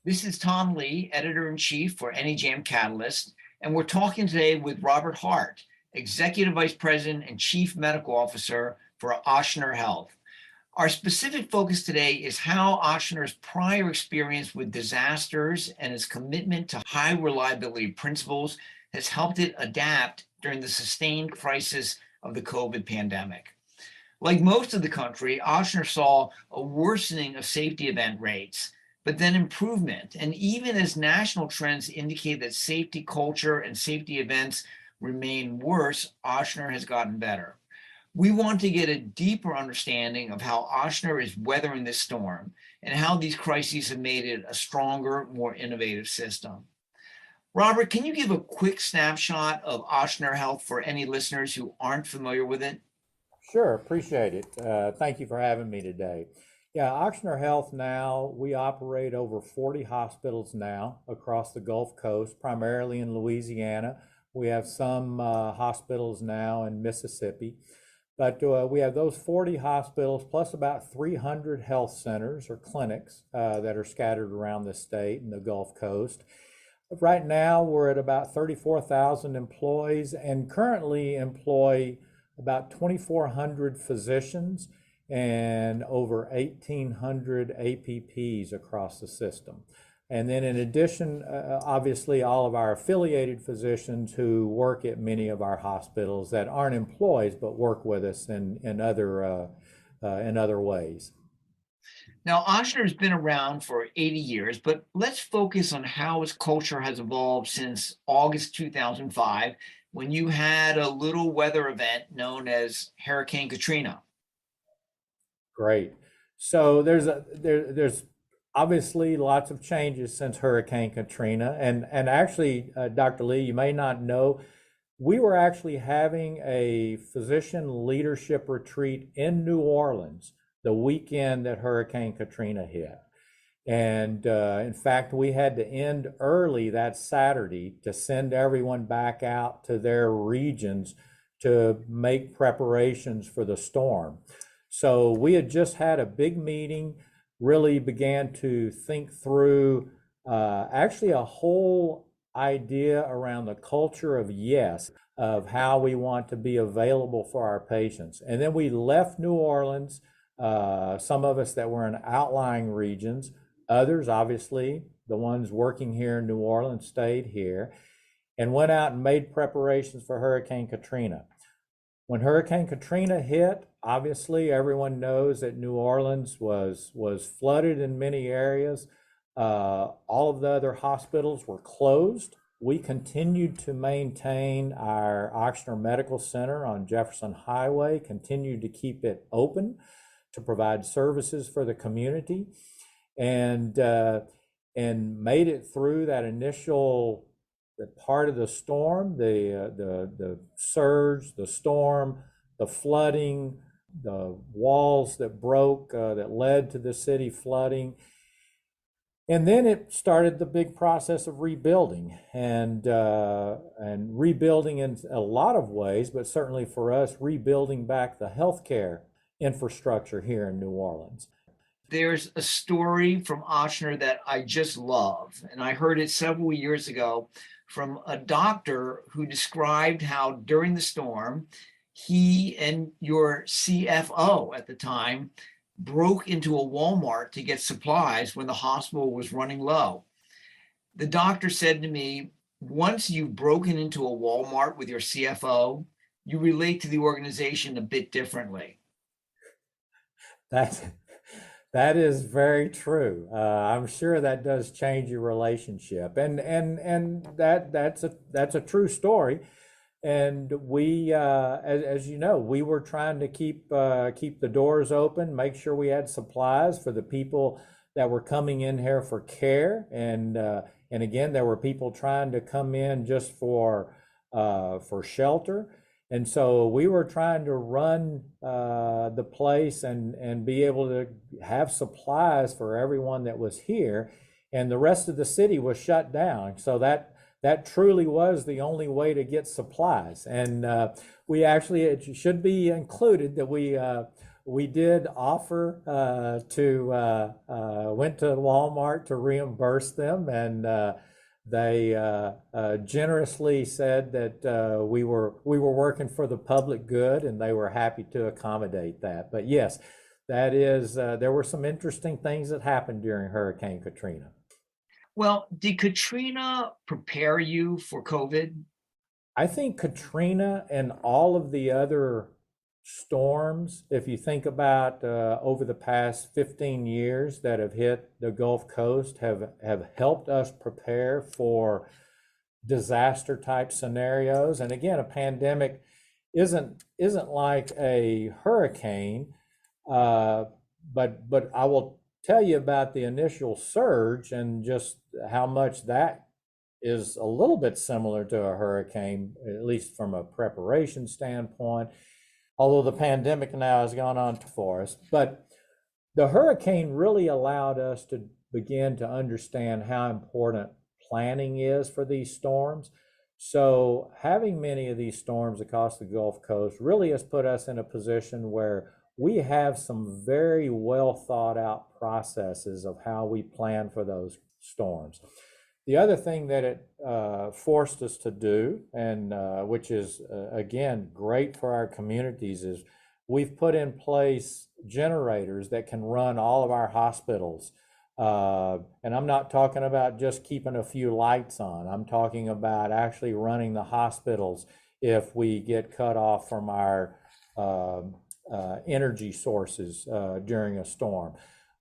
This is Tom Lee, Editor-in-Chief for NEJM Catalyst, and we're talking today with Robert Hart, Executive Vice President and Chief Medical Officer for Ochsner Health. Our specific focus today is how Ochsner's prior experience with disasters and its commitment to high reliability principles has helped it adapt during the sustained crisis of the COVID pandemic. Like most of the country, Ochsner saw a worsening of safety event rates, but then improvement. And even as national trends indicate that safety culture and safety events remain worse, Ochsner has gotten better. We want to get a deeper understanding of how Ochsner is weathering this storm and how these crises have made it a stronger, more innovative system. Robert, can you give a quick snapshot of Ochsner Health for any listeners who aren't familiar with it? Sure, appreciate it. Thank you for having me today. Yeah, Ochsner Health now, we operate over 40 hospitals now across the Gulf Coast, primarily in Louisiana. We have some hospitals now in Mississippi, but we have those 40 hospitals plus about 300 health centers or clinics that are scattered around the state and the Gulf Coast. Right now, we're at about 34,000 employees and currently employ about 2,400 physicians and over 1,800 APPs across the system. And then in addition, obviously all of our affiliated physicians who work at many of our hospitals that aren't employees but work with us in other ways. Now, Ochsner has been around for 80 years, but let's focus on how its culture has evolved since August 2005, when you had a little weather event known as Hurricane Katrina. Great. So there's obviously lots of changes since Hurricane Katrina, and actually, Dr. Lee, you may not know, we were actually having a physician leadership retreat in New Orleans the weekend that Hurricane Katrina hit. And in fact, we had to end early that Saturday to send everyone back out to their regions to make preparations for the storm. So we had just had a big meeting, really began to think through actually a whole idea around the culture of yes, of how we want to be available for our patients. And then we left New Orleans, some of us that were in outlying regions, others, obviously, the ones working here in New Orleans stayed here and went out and made preparations for Hurricane Katrina. When Hurricane Katrina hit, obviously everyone knows that New Orleans was flooded in many areas. All of the other hospitals were closed. We continued to maintain our Ochsner Medical Center on Jefferson Highway, continued to keep it open to provide services for the community, and made it through that initial part of the storm, the surge, the storm, the flooding, the walls that broke that led to the city flooding. And then it started the big process of rebuilding and rebuilding in a lot of ways, but certainly for us, rebuilding back the healthcare infrastructure here in New Orleans. There's a story from Ochsner that I just love, and I heard it several years ago from a doctor who described how during the storm, he and your CFO at the time broke into a Walmart to get supplies when the hospital was running low. The doctor said to me, once you've broken into a Walmart with your CFO, you relate to the organization a bit differently. That is very true. I'm sure that does change your relationship, and that's a true story. And we, as you know, we were trying to keep the doors open, make sure we had supplies for the people that were coming in here for care, and again, there were people trying to come in just for shelter. And so we were trying to run the place and be able to have supplies for everyone that was here, and the rest of the city was shut down. So that truly was the only way to get supplies. And we actually, it should be included that we did offer went to Walmart to reimburse them, and they generously said that we were working for the public good, and they were happy to accommodate that. But yes, that is there were some interesting things that happened during Hurricane Katrina. Well, did Katrina prepare you for COVID? I think Katrina and all of the other storms, if you think about over the past 15 years that have hit the Gulf Coast, have helped us prepare for disaster type scenarios. And again, a pandemic isn't like a hurricane, but I will tell you about the initial surge and just how much that is a little bit similar to a hurricane, at least from a preparation standpoint, although the pandemic now has gone on for us. But the hurricane really allowed us to begin to understand how important planning is for these storms. So having many of these storms across the Gulf Coast really has put us in a position where we have some very well thought out processes of how we plan for those storms. The other thing that it forced us to do, and which is, again, great for our communities, is we've put in place generators that can run all of our hospitals. And I'm not talking about just keeping a few lights on. I'm talking about actually running the hospitals if we get cut off from our energy sources during a storm.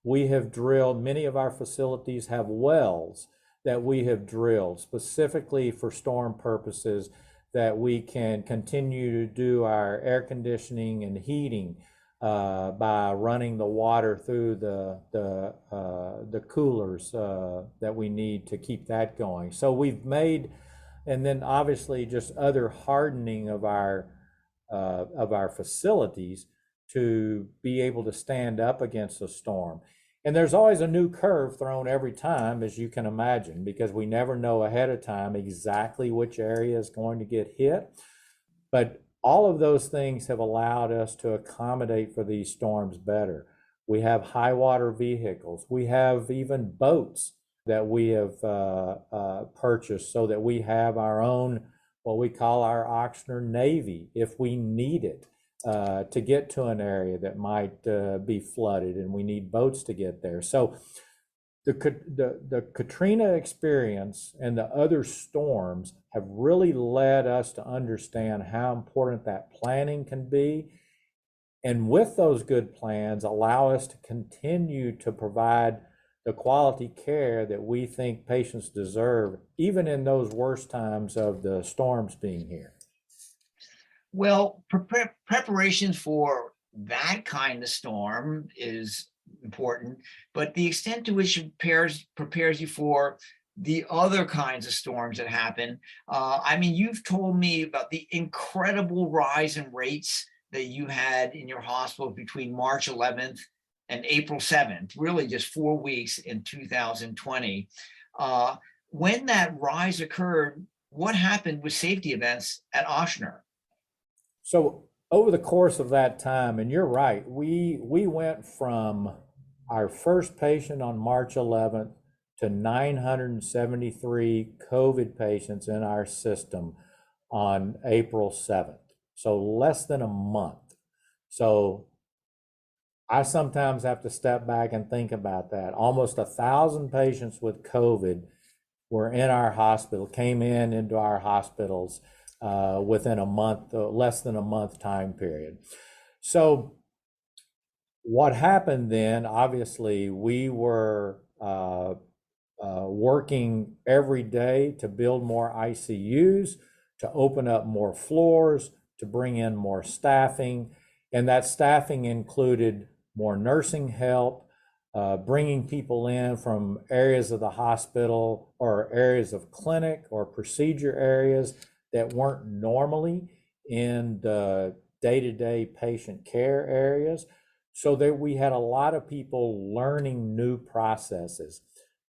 We have drilled, many of our facilities have wells that we have drilled specifically for storm purposes, that we can continue to do our air conditioning and heating by running the water through the coolers that we need to keep that going. So we've made, and then obviously just other hardening of our facilities to be able to stand up against a storm. And there's always a new curve thrown every time, as you can imagine, because we never know ahead of time exactly which area is going to get hit. But all of those things have allowed us to accommodate for these storms better. We have high water vehicles. We have even boats that we have purchased so that we have our own, what we call our Ochsner Navy, if we need it. To get to an area that might be flooded, and we need boats to get there. So the Katrina experience and the other storms have really led us to understand how important that planning can be. And with those good plans, allow us to continue to provide the quality care that we think patients deserve, even in those worst times of the storms being here. Well, preparations for that kind of storm is important, but the extent to which it prepares you for the other kinds of storms that happen. I mean, you've told me about the incredible rise in rates that you had in your hospital between March 11th and April 7th, really just 4 weeks in 2020. When that rise occurred, what happened with safety events at Ochsner? So over the course of that time, and you're right, we went from our first patient on March 11th to 973 COVID patients in our system on April 7th. So less than a month. So I sometimes have to step back and think about that. Almost 1,000 patients with COVID were in our hospital, came into our hospitals within a month, less than a month time period. So what happened then, obviously, we were working every day to build more ICUs, to open up more floors, to bring in more staffing. And that staffing included more nursing help, bringing people in from areas of the hospital or areas of clinic or procedure areas that weren't normally in the day-to-day patient care areas, so that we had a lot of people learning new processes.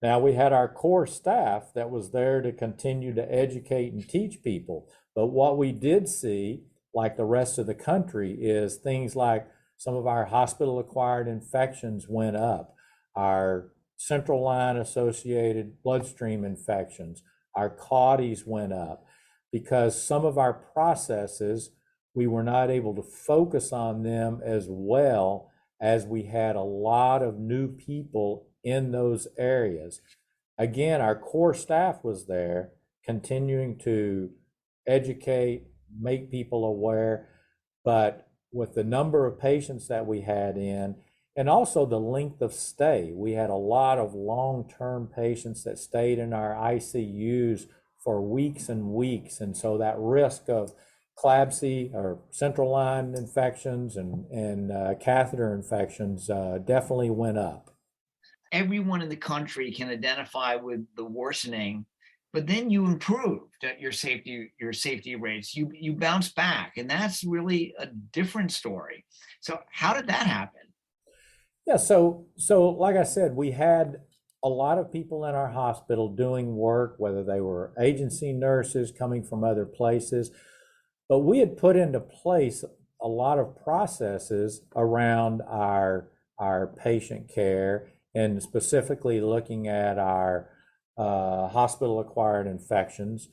Now, we had our core staff that was there to continue to educate and teach people, but what we did see, like the rest of the country, is things like Some of our hospital-acquired infections went up. Our central line associated bloodstream infections, our CAUTIs went up because some of our processes, we were not able to focus on them as well as we had a lot of new people in those areas. Again, our core staff was there continuing to educate, make people aware, but with the number of patients that we had in, and also the length of stay. We had a lot of long-term patients that stayed in our ICUs for weeks and weeks. And so that risk of CLABSI or central line infections and catheter infections definitely went up. Everyone in the country can identify with the worsening, but then you improved at your safety rates. You bounce back, and that's really a different story. So how did that happen? Yeah, so like I said, we had a lot of people in our hospital doing work, whether they were agency nurses coming from other places, but we had put into place a lot of processes around our patient care, and specifically looking at our hospital-acquired infections,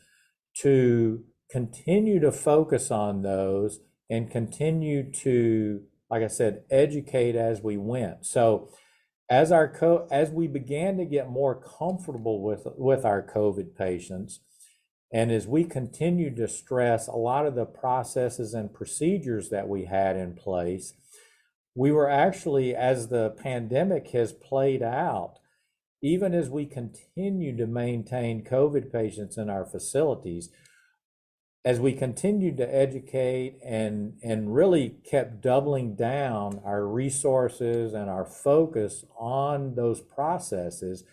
to continue to focus on those and continue to, like I said, educate as we went. So as we began to get more comfortable with our COVID patients, and as we continued to stress a lot of the processes and procedures that we had in place, we were actually, as the pandemic has played out, even as we continue to maintain COVID patients in our facilities, as we continued to educate and really kept doubling down our resources and our focus on those processes,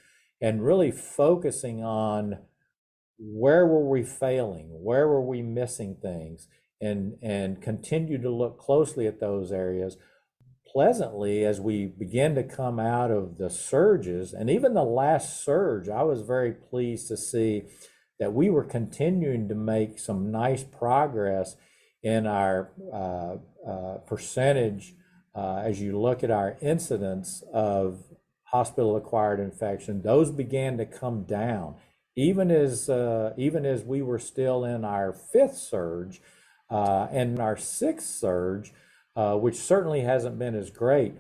and really focusing on where were we failing, where were we missing things, and continue to look closely at those areas. Pleasantly, as we begin to come out of the surges, and even the last surge, I was very pleased to see that we were continuing to make some nice progress in our percentage as you look at our incidence of hospital-acquired infection. Those began to come down, even as we were still in our fifth surge and our sixth surge, which certainly hasn't been as great,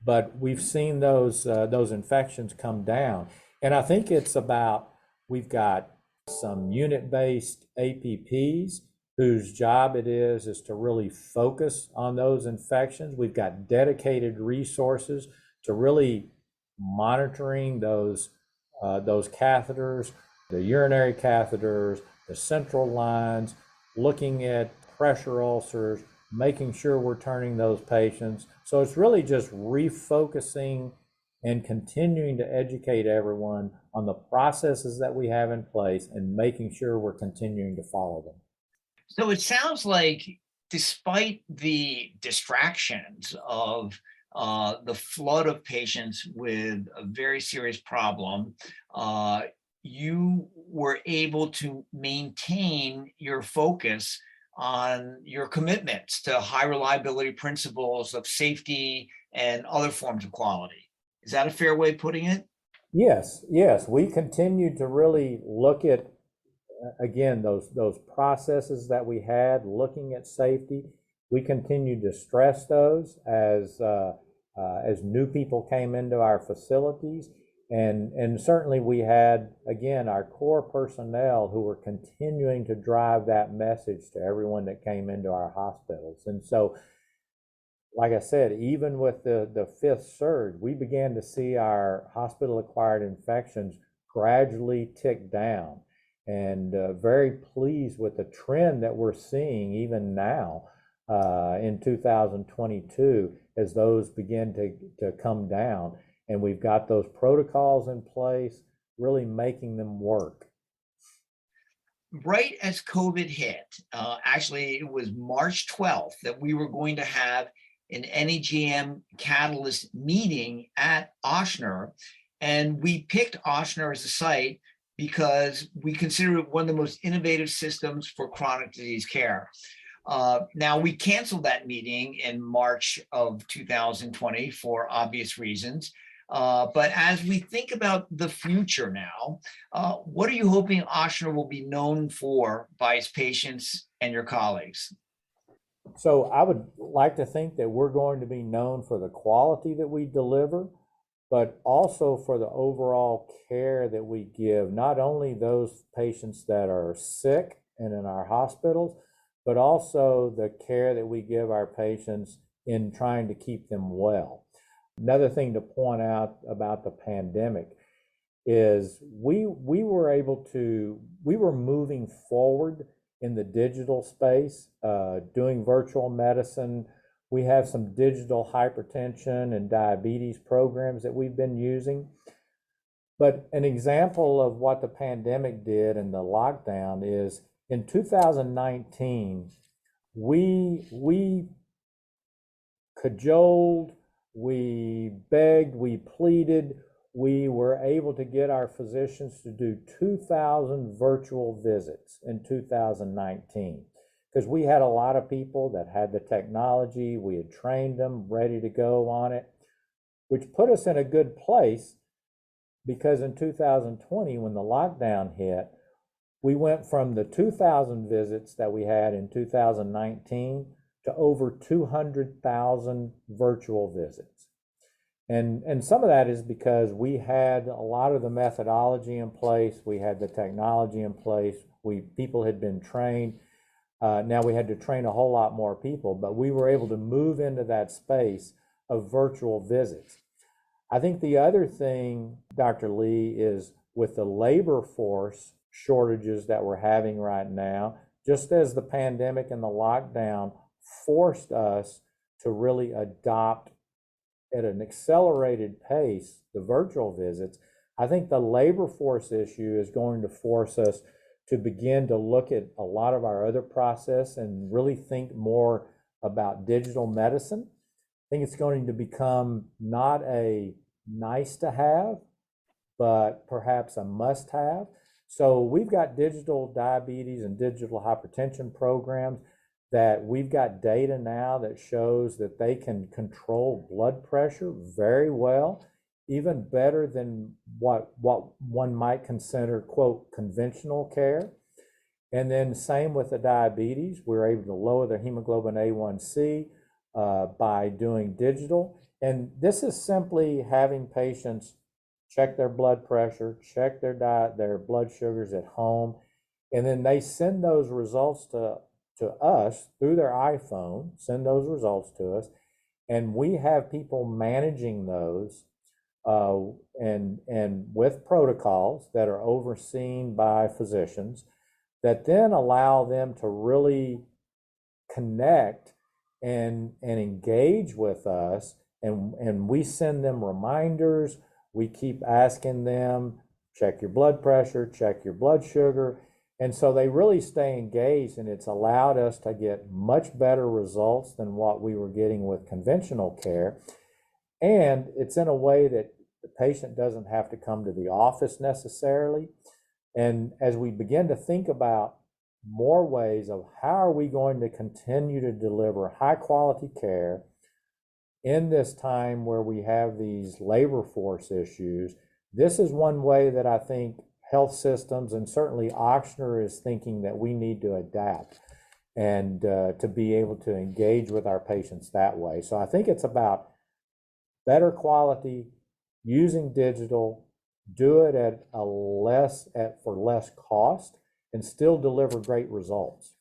but we've seen those infections come down. And I think it's about, we've got some unit-based APPs whose job it is to really focus on those infections. We've got dedicated resources to really monitoring those catheters, the urinary catheters, the central lines, looking at pressure ulcers, making sure we're turning those patients. So it's really just refocusing and continuing to educate everyone on the processes that we have in place and making sure we're continuing to follow them. So it sounds like, despite the distractions of the flood of patients with a very serious problem, you were able to maintain your focus on your commitments to high reliability principles of safety and other forms of quality. Is that a fair way of putting it? Yes. We continue to really look at, again, those processes that we had, looking at safety. We continue to stress those as new people came into our facilities. And certainly we had, again, our core personnel who were continuing to drive that message to everyone that came into our hospitals. And so, like I said, even with the fifth surge, we began to see our hospital-acquired infections gradually tick down, and very pleased with the trend that we're seeing even now in 2022 as those begin to come down. And we've got those protocols in place, really making them work. Right as COVID hit, actually it was March 12th that we were going to have an NEJM Catalyst meeting at Ochsner. And we picked Ochsner as a site because we consider it one of the most innovative systems for chronic disease care. Now, we canceled that meeting in March of 2020 for obvious reasons. But as we think about the future now, what are you hoping Ochsner will be known for by its patients and your colleagues? So I would like to think that we're going to be known for the quality that we deliver, but also for the overall care that we give, not only those patients that are sick and in our hospitals, but also the care that we give our patients in trying to keep them well. Another thing to point out about the pandemic is we were moving forward in the digital space, doing virtual medicine. We have some digital hypertension and diabetes programs that we've been using. But an example of what the pandemic did and the lockdown is in 2019, we cajoled, we begged, we pleaded, we were able to get our physicians to do 2,000 virtual visits in 2019 because we had a lot of people that had the technology, we had trained them, ready to go on it, which put us in a good place because in 2020, when the lockdown hit, we went from the 2,000 visits that we had in 2019 to over 200,000 virtual visits. And some of that is because we had a lot of the methodology in place, we had the technology in place, people had been trained. Now we had to train a whole lot more people, but we were able to move into that space of virtual visits. I think the other thing, Dr. Lee, is with the labor force shortages that we're having right now, just as the pandemic and the lockdown forced us to really adopt at an accelerated pace the virtual visits, I think the labor force issue is going to force us to begin to look at a lot of our other process and really think more about digital medicine. I think it's going to become not a nice to have, but perhaps a must have. So we've got digital diabetes and digital hypertension programs that we've got data now that shows that they can control blood pressure very well, even better than what one might consider, quote, conventional care. And then same with the diabetes, we're able to lower their hemoglobin A1C by doing digital. And this is simply having patients check their blood pressure, check their diet, their blood sugars at home, and then they send those results to us through their iPhone, send those results to us, and we have people managing those and with protocols that are overseen by physicians that then allow them to really connect and engage with us, and we send them reminders. We keep asking them, check your blood pressure, check your blood sugar. And so they really stay engaged, and it's allowed us to get much better results than what we were getting with conventional care. And it's in a way that the patient doesn't have to come to the office necessarily. And as we begin to think about more ways of how are we going to continue to deliver high quality care in this time where we have these labor force issues, this is one way that I think health systems and certainly Ochsner is thinking that we need to adapt and to be able to engage with our patients that way. So I think it's about better quality, using digital, do it for less cost, and still deliver great results.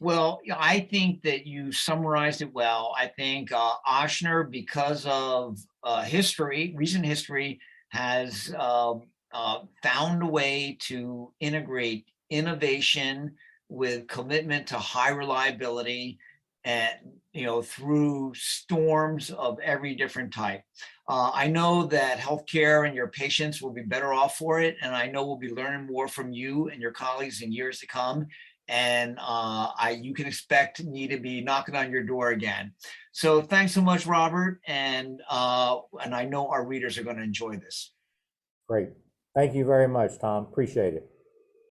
Well, I think that you summarized it well. I think Ochsner, because of recent history, has found a way to integrate innovation with commitment to high reliability, and through storms of every different type. I know that healthcare and your patients will be better off for it, and I know we'll be learning more from you and your colleagues in years to come. And you can expect me to be knocking on your door again. So thanks so much, Robert, and I know our readers are going to enjoy this. Great. Thank you very much, Tom. Appreciate it.